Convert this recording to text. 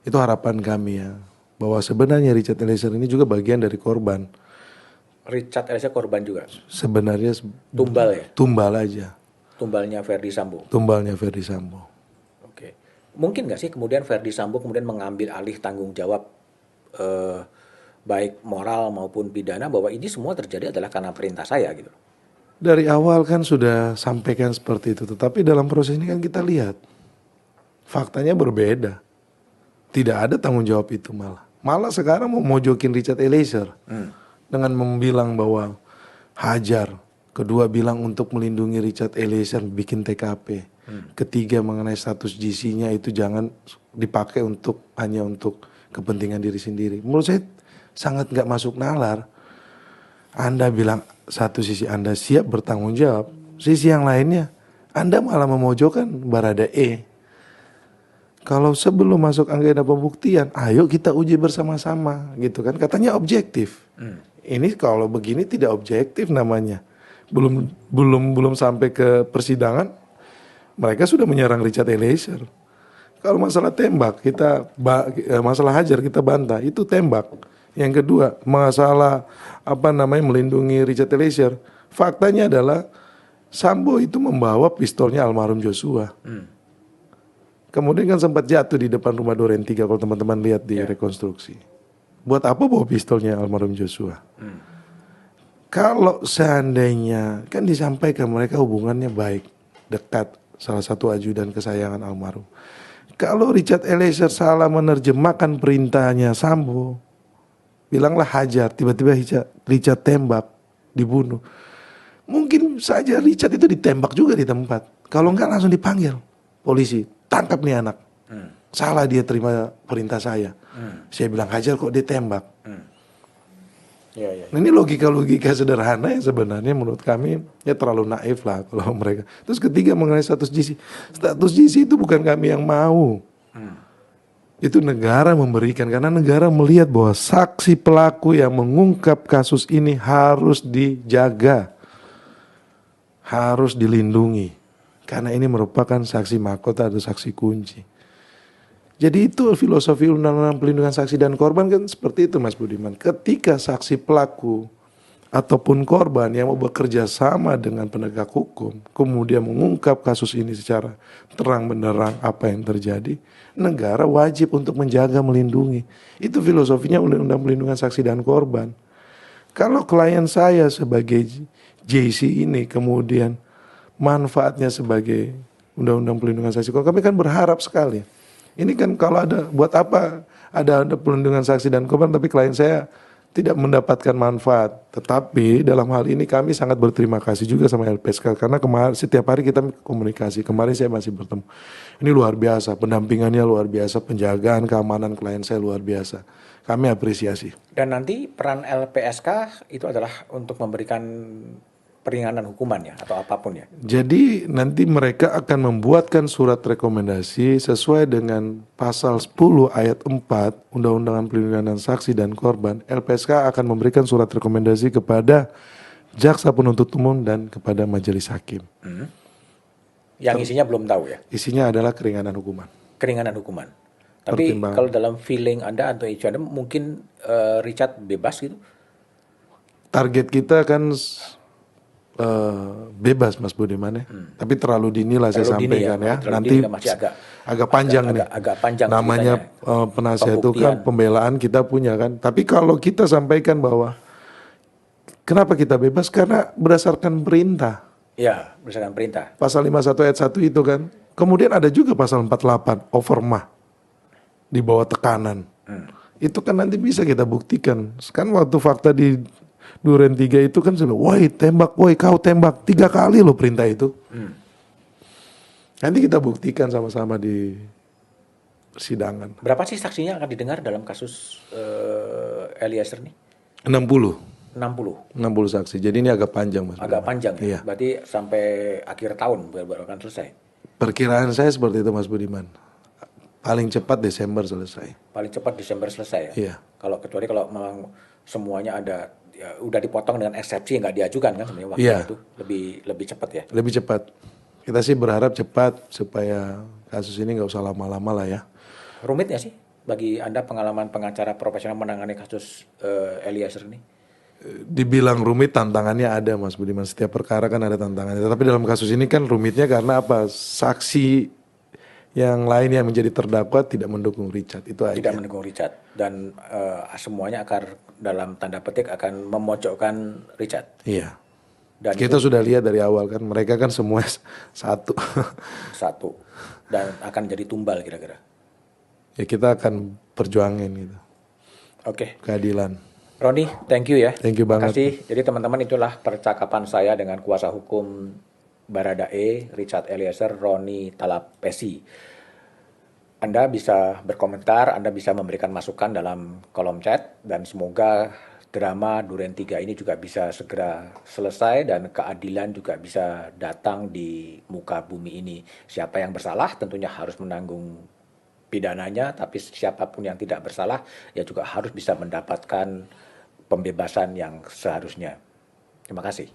Itu harapan kami ya, bahwa sebenarnya Richard Eliezer ini juga bagian dari korban. Richard Eliezer korban juga. Sebenarnya Tumbal ya? tumbal aja, Tumbalnya Verdi Sambo. tumbalnya Ferdy Sambo. Oke. Mungkin nggak sih kemudian Verdi Sambo kemudian mengambil alih tanggung jawab eh, baik moral maupun pidana bahwa ini semua terjadi adalah karena perintah saya gitu. Dari awal kan sudah sampaikan seperti itu, tetapi dalam proses ini kan kita lihat faktanya berbeda. Tidak ada tanggung jawab itu malah. Malah sekarang mau mojokin Richard Eliezer dengan membilang bahwa hajar. Kedua bilang untuk melindungi Richard Eliezer bikin TKP. Ketiga mengenai status GC-nya itu jangan dipakai untuk hanya untuk kepentingan diri sendiri. Menurut saya sangat nggak masuk nalar. Anda bilang satu sisi Anda siap bertanggung jawab, sisi yang lainnya Anda malah memojokkan Baradae. Kalau sebelum masuk agenda pembuktian, ayo kita uji bersama-sama, gitu kan? Katanya objektif. Ini kalau begini tidak objektif namanya. Belum sampai ke persidangan, mereka sudah menyerang Richard Eliezer. Kalau masalah tembak masalah hajar kita bantah, itu tembak. Yang kedua, masalah melindungi Richard Eliezer. Faktanya adalah Sambo itu membawa pistolnya almarhum Joshua. Kemudian kan sempat jatuh di depan rumah Duren 3 kalau teman-teman lihat di rekonstruksi. Buat apa bawa pistolnya almarhum Joshua? Kalau seandainya kan disampaikan mereka hubungannya baik, dekat, salah satu ajudan kesayangan almarhum. Kalau Richard Eliezer salah menerjemahkan perintahnya Sambo, bilanglah hajar, tiba-tiba Richard tembak, dibunuh. Mungkin saja Richard itu ditembak juga di tempat. Kalau enggak langsung dipanggil polisi, tangkap nih anak. Salah dia terima perintah saya. Saya bilang hajar kok dia tembak. Ya, ya. Nah, ini logika-logika sederhana yang sebenarnya menurut kami ya terlalu naif lah kalau mereka. Terus ketiga mengenai status GC. Status GC itu bukan kami yang mau. Itu negara memberikan karena negara melihat bahwa saksi pelaku yang mengungkap kasus ini harus dijaga. Harus dilindungi. Karena ini merupakan saksi mahkota atau saksi kunci. Jadi itu filosofi undang-undang pelindungan saksi dan korban kan seperti itu Mas Budiman. Ketika saksi pelaku ataupun korban yang mau bekerja sama dengan penegak hukum, kemudian mengungkap kasus ini secara terang benderang apa yang terjadi, negara wajib untuk menjaga, melindungi. Itu filosofinya undang-undang pelindungan saksi dan korban. Kalau klien saya sebagai JC ini kemudian manfaatnya sebagai undang-undang pelindungan saksi korban, kami kan berharap sekali. Ini kan kalau ada, buat apa ada pelindungan saksi dan korban tapi klien saya tidak mendapatkan manfaat. Tetapi dalam hal ini kami sangat berterima kasih juga sama LPSK karena kemarin setiap hari kita komunikasi. Kemarin saya masih bertemu. Ini luar biasa, pendampingannya luar biasa, penjagaan keamanan klien saya luar biasa. Kami apresiasi. Dan nanti peran LPSK itu adalah untuk memberikan peringanan hukuman ya atau apapun ya. Jadi nanti mereka akan membuatkan surat rekomendasi sesuai dengan pasal 10 ayat 4 Undang-Undang Pelindungan Saksi dan Korban. LPSK akan memberikan surat rekomendasi kepada jaksa penuntut umum dan kepada majelis hakim. Yang isinya belum tahu ya. Isinya adalah keringanan hukuman. Keringanan hukuman. Tapi Pertimbangan. kalau dalam feeling Anda atau isu Anda mungkin Richard bebas gitu. Target kita kan bebas Mas Budiman ya. Tapi terlalu dini lah saya Terlalu dini sampaikan ya. terlalu Nanti dini, masih agak panjang nih. agak panjang Namanya penasihat itu kan pembelaan kita punya kan. Tapi kalau kita sampaikan bahwa kenapa kita bebas? Karena berdasarkan perintah. Ya, berdasarkan perintah. Pasal 51 ayat 1 itu kan. Kemudian ada juga pasal 48 overmah di bawah tekanan. Itu kan nanti bisa kita buktikan. Kan waktu fakta di Duren 3 itu kan sudah, woi tembak, woi kau tembak 3 kali loh perintah itu. Nanti kita buktikan sama-sama di persidangan. Berapa sih saksinya akan didengar dalam kasus Eliezer nih? 60 60. saksi. Jadi ini agak panjang Mas. Agak panjang ya. Iya. Berarti sampai akhir tahun baru akan selesai. Perkiraan saya seperti itu Mas Budiman. Paling cepat Desember selesai. Paling cepat Desember selesai ya. Iya. Kalau memang semuanya ada ya, udah dipotong dengan eksepsi nggak diajukan kan sebenarnya waktu itu lebih cepat ya. Lebih cepat. Kita sih berharap cepat supaya kasus ini nggak usah lama-lama lah ya. Rumit nggak sih bagi Anda pengalaman pengacara profesional menangani kasus Eliezer ini? Dibilang rumit, tantangannya ada Mas Budiman. Setiap perkara kan ada tantangannya. Tapi dalam kasus ini kan rumitnya karena apa? Saksi yang lain yang menjadi terdakwa tidak mendukung Richard. Itu Tidak aja. mendukung Richard dan semuanya akan dalam tanda petik akan memojokkan Richard. Iya. Dan Kita sudah lihat dari awal kan, mereka kan semua satu. satu dan akan jadi tumbal kira-kira. Ya kita akan perjuangin gitu. Oke, Keadilan. Roni, thank you ya. Thank you banget. Makasih. Jadi teman-teman, itulah percakapan saya dengan kuasa hukum Baradae, Richard Eliezer, Roni Talapesi. Anda bisa berkomentar, Anda bisa memberikan masukan dalam kolom chat, dan semoga drama Duren 3 ini juga bisa segera selesai dan keadilan juga bisa datang di muka bumi ini. Siapa yang bersalah tentunya harus menanggung pidananya, tapi siapapun yang tidak bersalah ya juga harus bisa mendapatkan pembebasan yang seharusnya. Terima kasih.